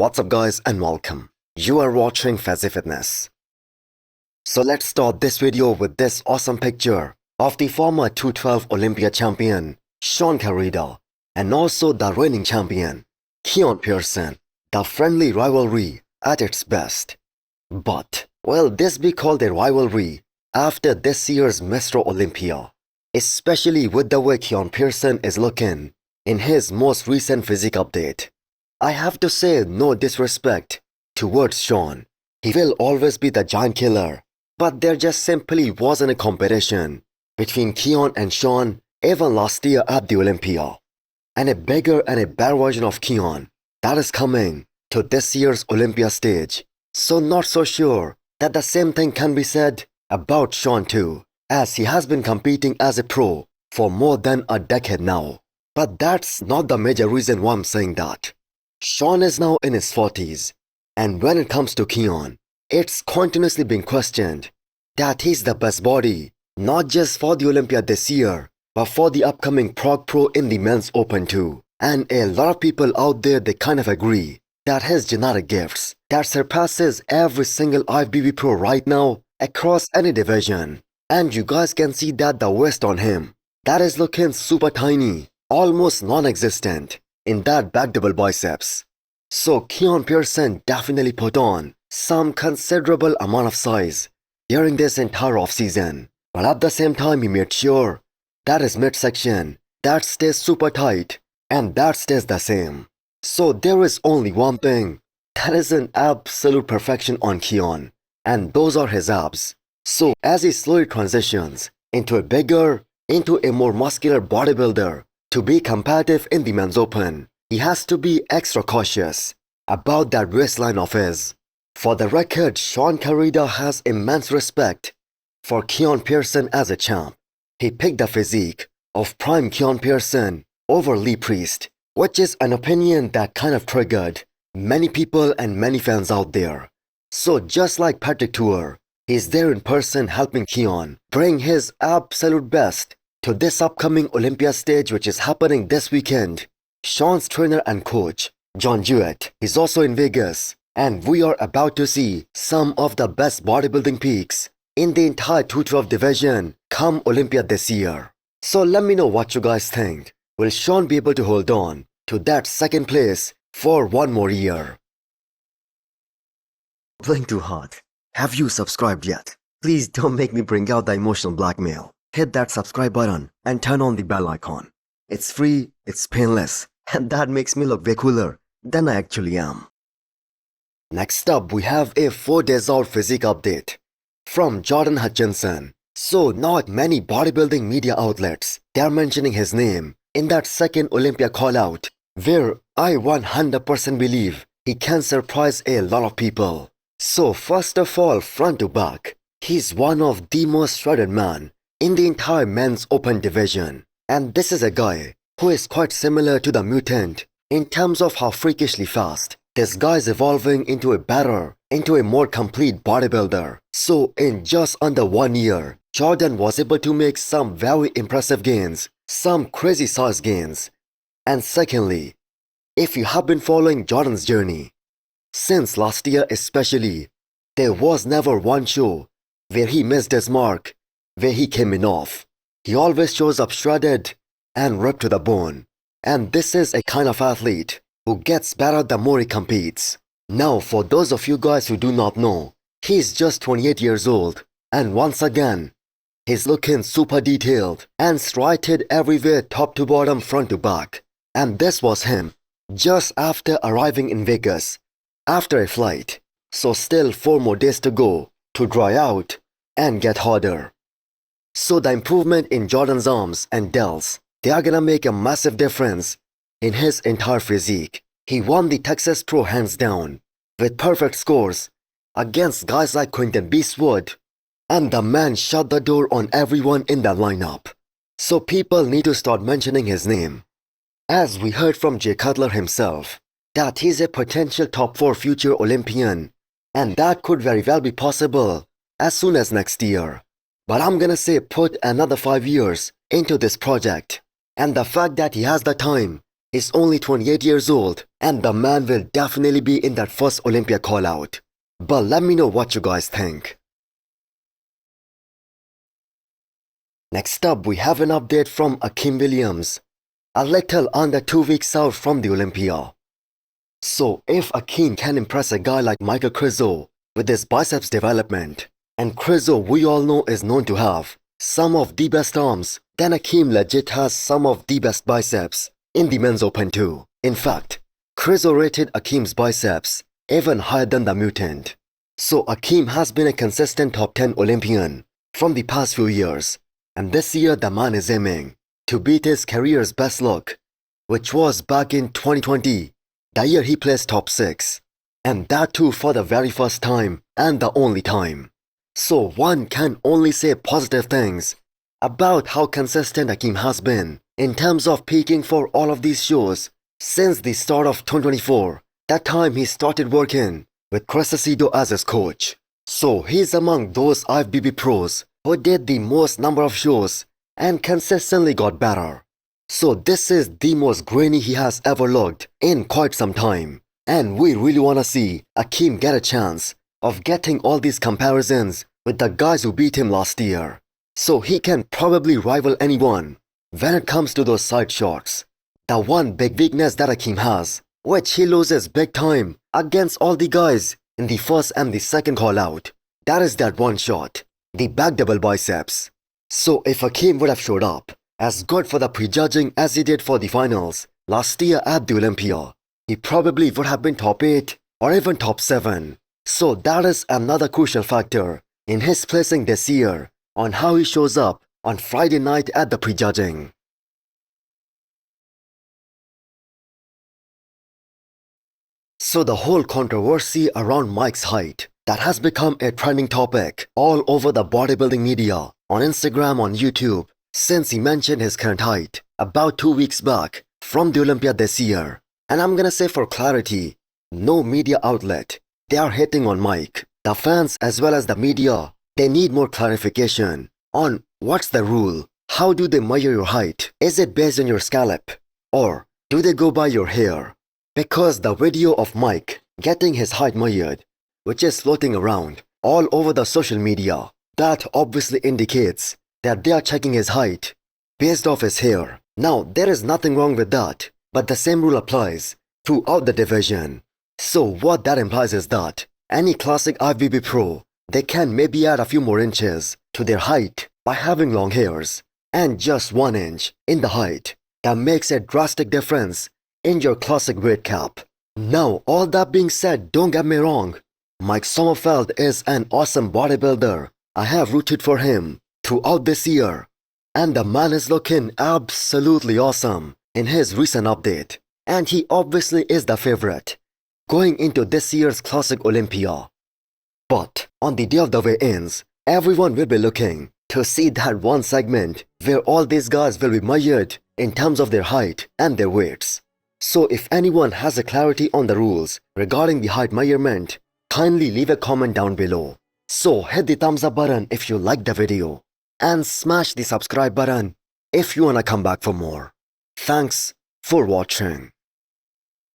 What's up guys and welcome. You are watching Fazi Fitness. So let's start this video with this awesome picture of the former 212 Olympia champion Shaun Clarida and also the reigning champion Keone Pearson. The friendly rivalry at its best. But will this be called a rivalry after this year's Mr. Olympia? Especially with the way Keone Pearson is looking in his most recent physique update. I have to say no disrespect towards Shaun. He will always be the giant killer. But there just simply wasn't a competition between Keone and Shaun even last year at the Olympia. And a bigger and a better version of Keone that is coming to this year's Olympia stage. So not so sure that the same thing can be said about Shaun too, as he has been competing as a pro for more than a decade now. But that's not the major reason why I'm saying that. Shaun is now in his 40s, and when it comes to Keone, it's continuously being questioned that he's the best body, not just for the Olympia this year, but for the upcoming Prog Pro in the Men's Open too. And a lot of people out there, they kind of agree that his genetic gifts that surpasses every single IFBB Pro right now across any division. And you guys can see that the waist on him, that is looking super tiny, almost non-existent in that back double biceps. So Keone Pearson definitely put on some considerable amount of size during this entire off-season. But at the same time he made sure that his midsection, that stays super tight and that stays the same. So there is only one thing that is an absolute perfection on Keone, and those are his abs. So as he slowly transitions into a bigger, into a more muscular bodybuilder, to be competitive in the Men's Open, he has to be extra cautious about that waistline of his. For the record, Shaun Clarida has immense respect for Keone Pearson as a champ. He picked the physique of prime Keone Pearson over Lee Priest, which is an opinion that kind of triggered many people and many fans out there. So just like Patrick Tour, he's there in person helping Keone bring his absolute best to this upcoming Olympia stage, which is happening this weekend. Shaun's trainer and coach, John Jewett, is also in Vegas, and we are about to see some of the best bodybuilding peaks in the entire 212 division come Olympia this year. So let me know what you guys think. Will Shaun be able to hold on to that second place for one more year? Playing too hard. Have you subscribed yet? Please don't make me bring out the emotional blackmail. Hit that subscribe button and turn on the bell icon. It's free, it's painless, and that makes me look way cooler than I actually am. Next up, we have a 4 days out physique update from Jordan Hutchinson. So not many bodybuilding media outlets, they're mentioning his name in that second Olympia call out, where I 100% believe he can surprise a lot of people. So first of all, front to back, he's one of the most shredded man in the entire Men's Open division. And this is a guy who is quite similar to the Mutant in terms of how freakishly fast this guy is evolving into a better, into a more complete bodybuilder. So in just under 1 year, Jordan was able to make some very impressive gains, some crazy size gains. And secondly, if you have been following Jordan's journey, since last year especially, there was never one show where he missed his mark, where he came in off. He always shows up shredded and ripped to the bone. And this is a kind of athlete who gets better the more he competes. Now for those of you guys who do not know, he's just 28 years old, and once again, he's looking super detailed and striated everywhere, top to bottom, front to back. And this was him just after arriving in Vegas after a flight. So still 4 more days to go to dry out and get harder. So the improvement in Jordan's arms and delts, they are gonna make a massive difference in his entire physique. He won the Texas Pro hands down with perfect scores against guys like Quinton Beastwood, and the man shut the door on everyone in the lineup. So people need to start mentioning his name. As we heard from Jay Cutler himself, that he's a potential top 4 future Olympian, and that could very well be possible as soon as next year. But I'm gonna say put another 5 years into this project. And the fact that he has the time He's only 28 years old and the man will definitely be in that first Olympia call-out. But let me know what you guys think. Next up, we have an update from Akim Williams, a little under 2 weeks out from the Olympia. So if Akim can impress a guy like Michael Krizo with his biceps development, and Krizo we all know is known to have some of the best arms, then Akim legit has some of the best biceps in the men's open too. In fact, Krizo rated Akim's biceps even higher than the mutant. So Akim has been a consistent top 10 Olympian from the past few years, and this year the man is aiming to beat his career's best look, which was back in 2020, the year he placed top 6, and that too for the very first time and the only time. So one can only say positive things about how consistent Akim has been in terms of peaking for all of these shows since the start of 2024, that time he started working with Chris Acedo as his coach. So he's among those IFBB pros who did the most number of shows and consistently got better. So this is the most grainy he has ever looked in quite some time, and we really wanna see Akim get a chance of getting all these comparisons with the guys who beat him last year, so he can probably rival anyone when it comes to those side shots. The one big weakness that Akim has, which he loses big time against all the guys in the first and the second call out, that is that one shot, the back double biceps. So if Akim would have showed up as good for the prejudging as he did for the finals last year at the Olympia, he probably would have been top 8 or even top 7. So that is another crucial factor in his placing this year on how he shows up on Friday night at the prejudging. So the whole controversy around Mike's height that has become a trending topic all over the bodybuilding media, on Instagram, on YouTube, since he mentioned his current height about 2 weeks back from the Olympia this year. And I'm gonna say for clarity, no media outlet, they are hating on Mike. The fans as well as the media, they need more clarification on what's the rule, how do they measure your height, is it based on your scalp, or do they go by your hair? Because the video of Mike getting his height measured, which is floating around all over the social media, that obviously indicates that they are checking his height based off his hair. Now there is nothing wrong with that, but the same rule applies throughout the division. So what that implies is that any classic IFBB pro, they can maybe add a few more inches to their height by having long hairs, and just 1 inch in the height, that makes a drastic difference in your classic weight cap. Now all that being said, don't get me wrong, Mike Sommerfeld is an awesome bodybuilder. I have rooted for him throughout this year, and the man is looking absolutely awesome in his recent update, and he obviously is the favorite going into this year's classic Olympia. But on the day of the weigh-ins, everyone will be looking to see that one segment where all these guys will be measured in terms of their height and their weights. So if anyone has a clarity on the rules regarding the height measurement, kindly leave a comment down below. So hit the thumbs up button if you liked the video, and smash the subscribe button if you wanna come back for more. Thanks for watching.